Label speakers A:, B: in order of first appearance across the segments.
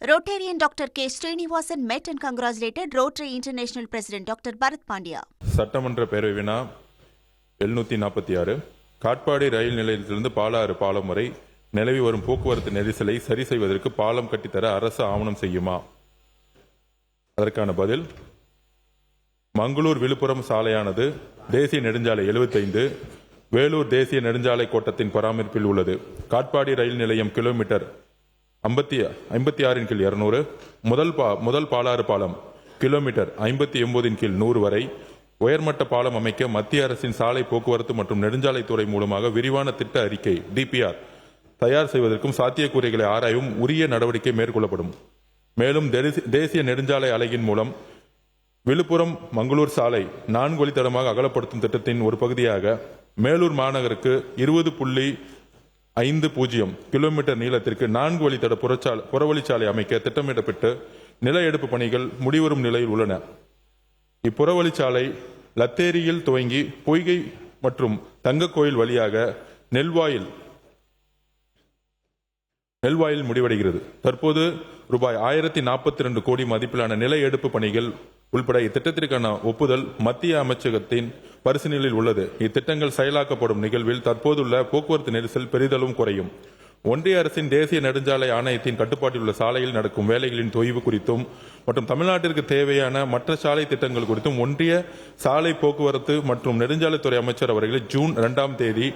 A: Rotarian Dr. K. Srinivasan met and congratulated Rotary International President Dr. Bharat Pandya.
B: சட்டமன்ற பேரவை வினா 746 காட்பாடி ரயில் நிலையத்திலிருந்து பாலாறு பாலம் வரை நிலவி வரும் போக்குவரத்து நெரிசலை சரி செய்வதற்கு பாலம் கட்டித்தர அரசு ஆவணம் செய்யுமா? அதற்கான பதில், மங்களூர் விழுப்புரம் சாலையானது தேசிய நெடுஞ்சாலை 75 வேலூர் தேசிய நெடுஞ்சாலை கோட்டத்தின் பராமரிப்பில் உள்ளது. காட்பாடி ரயில் நிலையம் கிலோமீட்டர் 56/200 முதல் பாலாறு பாலம் கிலோமீட்டர் 59/100 வரை உயர்மட்ட பாலம் அமைக்க மத்திய அரசின் சாலை போக்குவரத்து மற்றும் நெடுஞ்சாலைத்துறை மூலமாக விரிவான திட்ட அறிக்கை டிபிஆர் தயார் செய்வதற்கும் சாத்தியக்கூறுகளை ஆராயவும் உரிய நடவடிக்கை மேற்கொள்ளப்படும். மேலும் தேசிய நெடுஞ்சாலை அலகின் மூலம் விழுப்புரம் மங்களூர் சாலை 4 வழித்தடமாக அகலப்படுத்தும் திட்டத்தின் ஒரு பகுதியாக மேலூர் மாநகருக்கு 20.50 கிலோமீட்டர் நீளத்திற்கு 4 வழித்தட புறவழிச்சாலை அமைக்க திட்டமிடப்பட்டு நில எடுப்பு பணிகள் முடிவரும் நிலையில் உள்ளன. இப்புறவழிச்சாலை லத்தேரியில் துவங்கி பொய்கை மற்றும் தங்கக்கோயில் வழியாக நெல்வாயில் முடிவடைகிறது. தற்போது ரூபாய் 1042 கோடி மதிப்பிலான நில எடுப்பு பணிகள் உள்பட இத்திட்டத்திற்கான ஒப்புதல் மத்திய அமைச்சகத்தின் பரிசீலனையில் உள்ளது. இத்திட்டங்கள் செயலாக்கப்படும் நிகழ்வில் தற்போதுள்ள போக்குவரத்து நெரிசல் பெரிதளவும் குறையும். ஒன்றிய அரசின் தேசிய நெடுஞ்சாலை ஆணையத்தின் கட்டுப்பாட்டில் உள்ள சாலையில் நடக்கும் வேலைகளின் தொய்வு குறித்தும் மற்றும் தமிழ்நாட்டிற்கு தேவையான மற்ற சாலை திட்டங்கள் குறித்தும் ஒன்றிய சாலை போக்குவரத்து மற்றும் நெடுஞ்சாலைத்துறை அமைச்சர் அவர்களை ஜூன் 2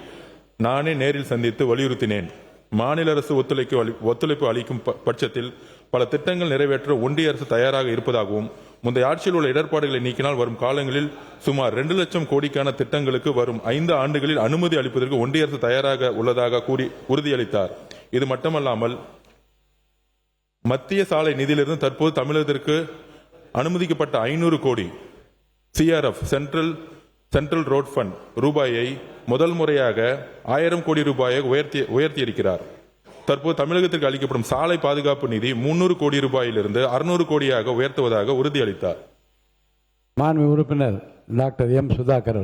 B: நானே நேரில் சந்தித்து வலியுறுத்தினேன். மாநில அரசு ஒத்துழைப்பு அளிக்கும் பட்சத்தில் பல திட்டங்கள் நிறைவேற்ற ஒன்றிய அரசு தயாராக இருப்பதாகவும் முந்தைய ஆட்சியில் உள்ள இடர்பாடுகளை நீக்கினால் வரும் காலங்களில் சுமார் 2 லட்சம் கோடிக்கான திட்டங்களுக்கு வரும் 5 ஆண்டுகளில் அனுமதி அளிப்பதற்கு ஒன்றிய அரசு தயாராக உள்ளதாக கூறி உறுதியளித்தார். இது மட்டுமல்லாமல் மத்திய சாலை நிதியிலிருந்து தற்போது தமிழகத்திற்கு அனுமதிக்கப்பட்ட 500 கோடி CRF சென்ட்ரல் ரோட் ஃபண்ட் ரூபாயை முதல் முறையாக 1000 கோடி ரூபாயை உயர்த்தியிருக்கிறார். தற்போது தமிழகத்திற்கு அளிக்கப்படும் சாலை பாதுகாப்பு நிதி 300 கோடி ரூபாயிலிருந்து 600 கோடியாக உயர்த்துவதாக உறுதியளித்தார்.
C: மாண்பு உறுப்பினர் டாக்டர் எம் சுதாகர்.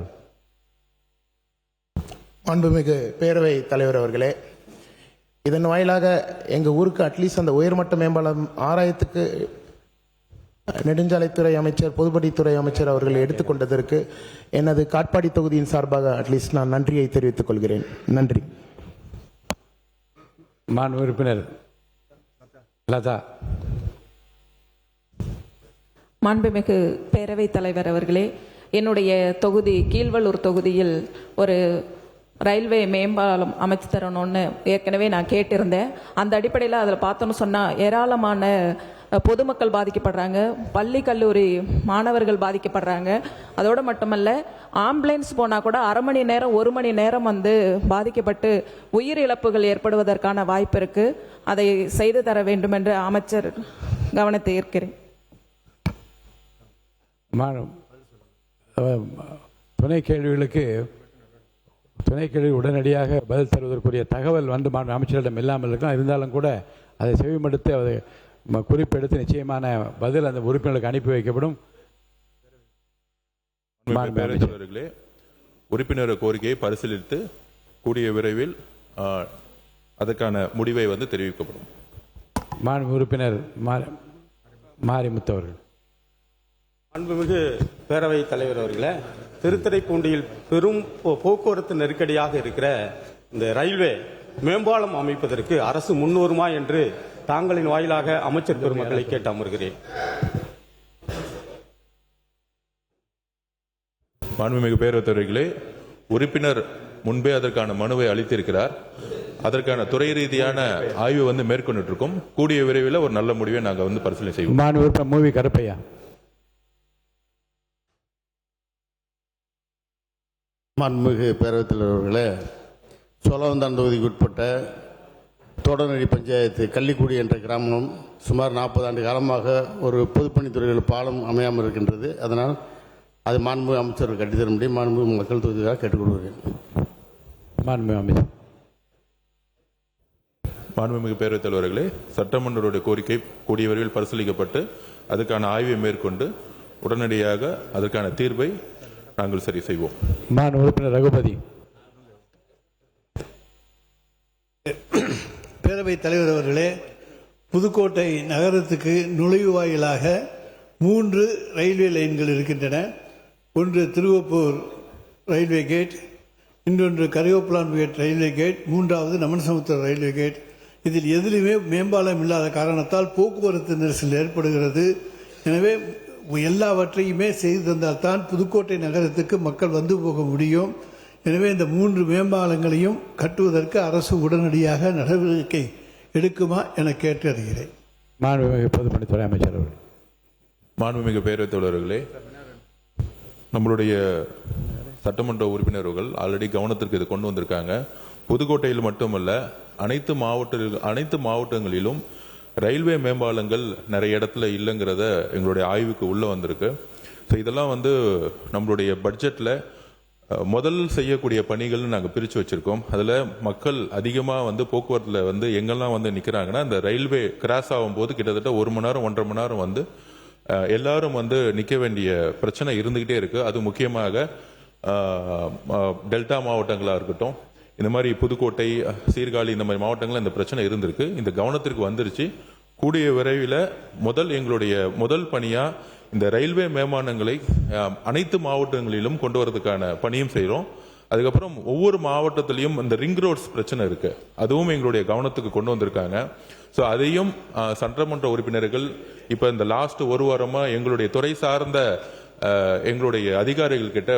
D: மாண்புமிகு பேரவை தலைவர் அவர்களே, இதன் வாயிலாக எங்கள் ஊருக்கு அட்லீஸ்ட் அந்த உயர்மட்ட மேம்பாலம் ஆராயத்துக்கு நெடுஞ்சாலைத்துறை அமைச்சர் பொதுப்பணித்துறை அமைச்சர் அவர்கள் எடுத்துக்கொண்டதற்கு எனது காட்பாடி தொகுதியின் சார்பாக அட்லீஸ்ட் நான் நன்றியை தெரிவித்துக் கொள்கிறேன். நன்றி.
C: மாண்பு உறுப்பினர் லதா.
E: மாண்புமிகு பேரவை தலைவர் அவர்களே, என்னுடைய தொகுதி கீழ்வள்ளூர் தொகுதியில் ஒரு ரயில்வே மேம்பாலம் அமைச்சு தரணும்னு ஏற்கனவே நான் கேட்டிருந்தேன். அந்த அடிப்படையில் அதில் பார்த்தோன்னு சொன்னால் ஏராளமான பொதுமக்கள் பாதிக்கப்படுறாங்க, பள்ளி கல்லூரி மாணவர்கள் பாதிக்கப்படுறாங்க. அதோடு மட்டுமல்ல, ஆம்புலன்ஸ் போனால் கூட அரை மணி நேரம் 1 மணி நேரம் பாதிக்கப்பட்டு உயிரிழப்புகள் ஏற்படுவதற்கான வாய்ப்பு இருக்கு. அதை செய்து தர வேண்டும் என்று அமைச்சர் கவனத்தை ஈர்க்கிறேன்.
C: துணை கேள்வி உடனடியாக பதில் தருவதற்குரிய தகவல் அமைச்சரிடம் இல்லாமல் இருக்கலாம். இருந்தாலும் கூட அதை செவிமடுத்து அதை குறிப்பெடுத்து நிச்சயமான பதில் அந்த உறுப்பினர்களுக்கு அனுப்பி வைக்கப்படும்.
B: உறுப்பினர் கோரிக்கையை பரிசீலித்து கூடிய விரைவில் அதற்கான முடிவை தெரிவிக்கப்படும்.
C: மாண்பு உறுப்பினர் மாரிமுத்து அவர்கள்.
F: அன்புமிகு பேரவை தலைவர் அவர்களே, திருத்துறைப்பூண்டியில் பெரும் போக்குவரத்து நெருக்கடியாக இருக்கிற இந்த ரயில்வே மேம்பாலம் அமைப்பதற்கு அரசு முன்வருமா என்று தாங்களின் வாயிலாக அமைச்சர் பெருமக்களை கேட்டு அமர்கிறேன்.
B: மாண்புமிகு பேரவைத் தலைவர்களே, உறுப்பினர் முன்பே அதற்கான மனுவை அளித்திருக்கிறார். அதற்கான துறை ரீதியான ஆய்வு மேற்கொண்டு இருக்கோம். கூடிய விரைவில் ஒரு நல்ல முடிவை நாங்கள் பரிசீலனை செய்வோம்.
C: மாண்பு உறுப்பினர் மூவி கருப்பையா.
G: மாண்புமிகு பேரவைத் தலைவர்களே, சோழவந்தான் தொகுதிக்கு உட்பட்ட தோடநெறி பஞ்சாயத்து கள்ளிக்குடி என்ற கிராமம் சுமார் 40 ஆண்டு காலமாக ஒரு பொதுப்பணித்துறையில் பாலம் அமையாமல் இருக்கின்றது. அதனால் அது மாண்புமிகு அமைச்சர்கள் கட்டித்தர முடியும். மாண்புமிகு மக்கள் தொகுதியாக கேட்டுக்கொள்கிறேன்.
C: மாண்புமிகு அமைச்சர்.
B: மாண்புமிகு பேரவைத் தலைவர்களே, சட்டமன்றருடைய கோரிக்கை கூடிய விரைவில் பரிசீலிக்கப்பட்டு அதுக்கான ஆய்வை மேற்கொண்டு உடனடியாக அதற்கான தீர்வை நாங்கள் சரி செய்வோம்.
C: மாண்பு உறுப்பினர் ரகுபதி.
H: பேரவைத் தலைவர் அவர்களே, புதுக்கோட்டை நகரத்துக்கு நுழைவாயிலாக 3 ரயில்வே லைன்கள் இருக்கின்றன. ஒன்று திருவப்பூர் ரயில்வே கேட், இன்னொன்று கரியோப்லான் கேட் ரயில்வே கேட், மூன்றாவது நமன்சமுத்திரம் ரயில்வே கேட். இதில் எதிலுமே மேம்பாலம் இல்லாத காரணத்தால் போக்குவரத்து நெரிசல் ஏற்படுகிறது. எனவே எல்லாவற்றையுமே செய்து தந்தால்தான் புதுக்கோட்டை நகரத்துக்கு மக்கள் வந்து போக முடியும். எனவே இந்த 3 மேம்பாலங்களையும் கட்டுவதற்கு அரசு உடனடியாக நடவடிக்கை எடுக்குமா என கேட்டறிகிறேன்.
C: மாண்புமிகு பொதுப்பணித்துறை அமைச்சர் அவர்கள்.
B: மாண்புமிகு பேரவைத் தலைவர்களே, நம்மளுடைய சட்டமன்ற உறுப்பினர்கள் ஆல்ரெடி கவனத்திற்கு இது கொண்டு வந்திருக்காங்க. புதுக்கோட்டையில் மட்டுமல்ல, அனைத்து மாவட்டங்களிலும் ரயில்வே மேம்பாலங்கள் நிறைய இடத்துல இல்லைங்கிறத எங்களுடைய ஆய்வுக்கு உள்ள வந்திருக்கு. ஸோ இதெல்லாம் நம்மளுடைய பட்ஜெட்டில் முதல் செய்யக்கூடிய பணிகள்னு நாங்கள் பிரித்து வச்சிருக்கோம். அதில் மக்கள் அதிகமாக போக்குவரத்தில் எங்கெல்லாம் நிற்கிறாங்கன்னா, இந்த ரயில்வே கிராஸ் ஆகும்போது கிட்டத்தட்ட 1 மணி நேரம் 1.5 மணி நேரம் எல்லாரும் நிற்க வேண்டிய பிரச்சனை இருந்துகிட்டே இருக்கு. அது முக்கியமாக டெல்டா மாவட்டங்களாக இருக்கட்டும், இந்த மாதிரி புதுக்கோட்டை, சீர்காழி, இந்த மாதிரி மாவட்டங்களில் இந்த பிரச்சனை இருந்திருக்கு. இந்த கவனத்திற்கு வந்துருச்சு. கூடிய விரைவில் எங்களுடைய முதல் பணியா இந்த ரயில்வே மேம்பாலங்களை அனைத்து மாவட்டங்களிலும் கொண்டு வரதுக்கான பணியும் செய்கிறோம். அதுக்கப்புறம் ஒவ்வொரு மாவட்டத்திலையும் இந்த ரிங் ரோட்ஸ் பிரச்சனை இருக்கு, அதுவும் எங்களுடைய கவனத்துக்கு கொண்டு வந்திருக்காங்க. ஸோ அதையும் சட்டமன்ற உறுப்பினர்கள் இப்போ இந்த லாஸ்ட் 1 வாரமா எங்களுடைய துறை சார்ந்த எங்களுடைய அதிகாரிகள் கிட்ட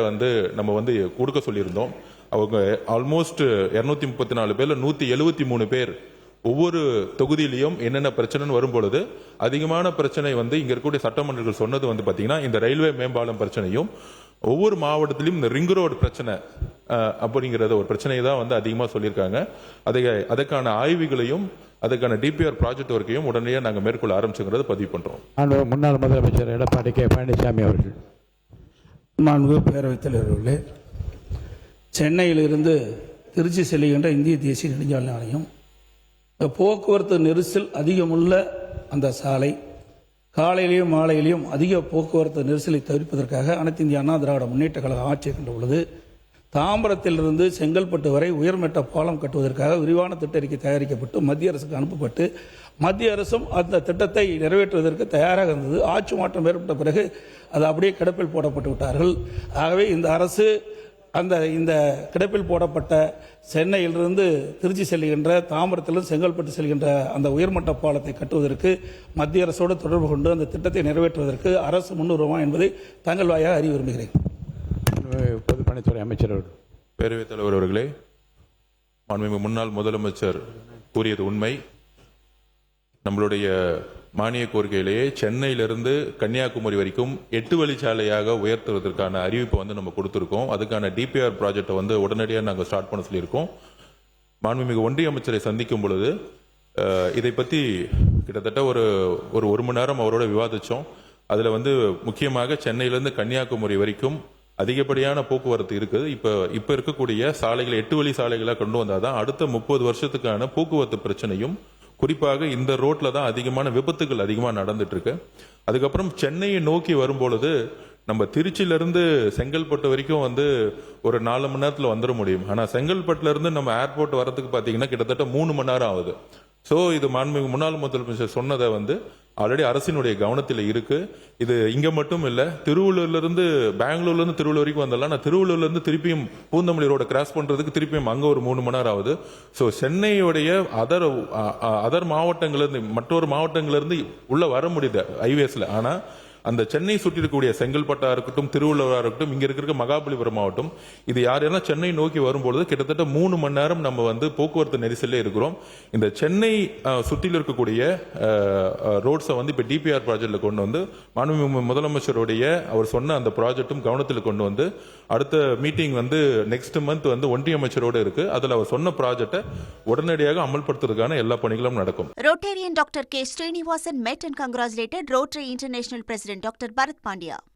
B: நம்ம கொடுக்க சொல்லியிருந்தோம். அவங்க ஆல்மோஸ்ட் 234 பேர்ல 173 பேர் ஒவ்வொரு தொகுதியிலையும் என்னென்ன பிரச்சனைன்னு வரும்பொழுது அதிகமான பிரச்சனை இங்க இருக்கக்கூடிய சட்டமன்றங்கள் சொன்னது பாத்தீங்கன்னா இந்த ரயில்வே மேம்பாலம் பிரச்சனையும், ஒவ்வொரு மாவட்டத்திலும் இந்த ரிங் ரோடு பிரச்சனை அப்படிங்கிறத ஒரு பிரச்சனையை தான் அதிகமாக சொல்லியிருக்காங்க. அதுக்கான ஆய்வுகளையும் அதுக்கான டிபிஆர் ப்ராஜெக்ட் ஒர்க்கையும் உடனடியாக நாங்கள் மேற்கொள்ள ஆரம்பிச்சுங்கிறத பதிவு பண்றோம்.
C: முன்னாள் முதலமைச்சர் எடப்பாடி கே பழனிசாமி அவர்கள்.
I: மாண்புமிகு பேரவைத் தலைவர்களே, சென்னையிலிருந்து திருச்சி செல்லுகின்ற இந்திய தேசிய நெடுஞ்சாலை ஆணையம் போக்குவரத்து நெரிசல் அதிகமுள்ள அந்த சாலை, காலையிலையும் மாலையிலையும் அதிக போக்குவரத்து நெரிசலை தவிர்ப்பதற்காக அனைத்து இந்திய அண்ணா திராவிட முன்னேற்ற கழகம் ஆட்சி இருக்கின்ற பொழுது தாம்பரத்திலிருந்து செங்கல்பட்டு வரை உயர்மட்ட பாலம் கட்டுவதற்காக விரிவான திட்ட அறிக்கை தயாரிக்கப்பட்டு மத்திய அரசுக்கு அனுப்பப்பட்டு மத்திய அரசும் அந்த திட்டத்தை நிறைவேற்றுவதற்கு தயாராக இருந்தது. ஆட்சி மாற்றம் ஏற்பட்ட பிறகு அது அப்படியே கிடப்பில் போடப்பட்டு விட்டார்கள். ஆகவே இந்த அரசு இந்த கிடப்பில் போடப்பட்ட சென்னையிலிருந்து திருச்சி செல்கின்ற, தாம்பரத்திலிருந்து செங்கல்பட்டு செல்கின்ற அந்த உயர்மட்ட பாலத்தை கட்டுவதற்கு மத்திய அரசோடு தொடர்பு கொண்டு அந்த திட்டத்தை நிறைவேற்றுவதற்கு அரசு முன்னுரிமை என்பதை தங்கள் வாயாக அறிய விரும்புகிறேன்.
C: பொதுப்பணித்துறை அமைச்சர் அவர்கள்.
B: பேரவைத் தலைவர் அவர்களே, முன்னாள் முதலமைச்சர் கூறியது உண்மை. நம்மளுடைய மானிய கோரிக்கையிலேயே சென்னையிலிருந்து கன்னியாகுமரி வரைக்கும் 8 வழிச்சாலையாக உயர்த்துவதற்கான அறிவிப்பை நம்ம கொடுத்திருக்கோம். அதுக்கான டிபிஆர் ப்ராஜெக்டை உடனடியாக நாங்கள் ஸ்டார்ட் பண்ண சொல்லியிருக்கோம். மாண்புமிகு ஒன்றிய அமைச்சரை சந்திக்கும் பொழுது இதை பற்றி கிட்டத்தட்ட ஒரு மணி நேரம் அவரோட விவாதித்தோம். அதில் முக்கியமாக சென்னையிலிருந்து கன்னியாகுமரி வரைக்கும் அதிகப்படியான போக்குவரத்து இருக்குது. இப்போ இருக்கக்கூடிய சாலைகளை 8 வழி சாலைகளாக கொண்டு வந்தாதான் அடுத்த 30 வருஷத்துக்கான போக்குவரத்து பிரச்சனையும், குறிப்பாக இந்த ரோட்ல தான் அதிகமான விபத்துகள் அதிகமாக நடந்துட்டு இருக்கு. அதுக்கப்புறம் சென்னையை நோக்கி வரும்பொழுது நம்ம திருச்சியிலிருந்து செங்கல்பட்டு வரைக்கும் ஒரு 4 மணி நேரத்தில் வந்துட முடியும். ஆனால் செங்கல்பட்டுல இருந்து நம்ம ஏர்போர்ட் வரதுக்கு பார்த்தீங்கன்னா கிட்டத்தட்ட 3 மணி நேரம் ஆகுது. ஸோ இது முன்னாள் முதலமைச்சர் சொன்னதை ஆல்ரெடி அரசினுடைய கவனத்தில் இருக்கு. இது இங்க மட்டும் இல்ல, பெங்களூர்ல இருந்து திருவள்ளூர் வரைக்கும் வந்தாலும் நான் திருவள்ளூர்ல இருந்து திருப்பியும் பூந்தமல்லி ரோட கிராஸ் பண்றதுக்கு திருப்பியும் அங்க ஒரு 3 மணி நேரம் ஆகுது. ஸோ சென்னையுடைய அதர் மாவட்டங்கள்ல இருந்து மற்றொரு மாவட்டங்கள்ல இருந்து உள்ள வர முடியுது ஹைவேஸ்ல. ஆனா அந்த சென்னை சுற்றி இருக்கக்கூடிய செங்கல்பட்டா இருக்கட்டும், திருவள்ளூரா இருக்கட்டும், இங்க இருக்கிற மகாபலிபுரம் மாவட்டம், இது யாரையா சென்னை நோக்கி வரும்பொழுது கிட்டத்தட்ட 3 மணி நேரம் நம்ம போக்குவரத்து நெரிசல்ல இருக்கிறோம். இந்த சென்னை சுற்றில இருக்கக்கூடிய ரோட்ஸை இப்ப டிபிஆர் ப்ராஜெக்ட்ல கொண்டு மாண்புமிகு முதலமைச்சருடைய அவர் சொன்ன அந்த ப்ராஜெக்டும் கவனத்தில் கொண்டு அடுத்த மீட்டிங் நெக்ஸ்ட் மந்த் ஒன்றிய அமைச்சரோடு இருக்கு. அதுல அவர் சொன்ன ப்ராஜெக்டை உடனடியாக அமல்படுத்துவதற்கான எல்லா பணிகளும் நடக்கும்.
A: Rotarian Dr. K. Srinivasan met and congratulated Rotary International President Dr. Bharat Pandya.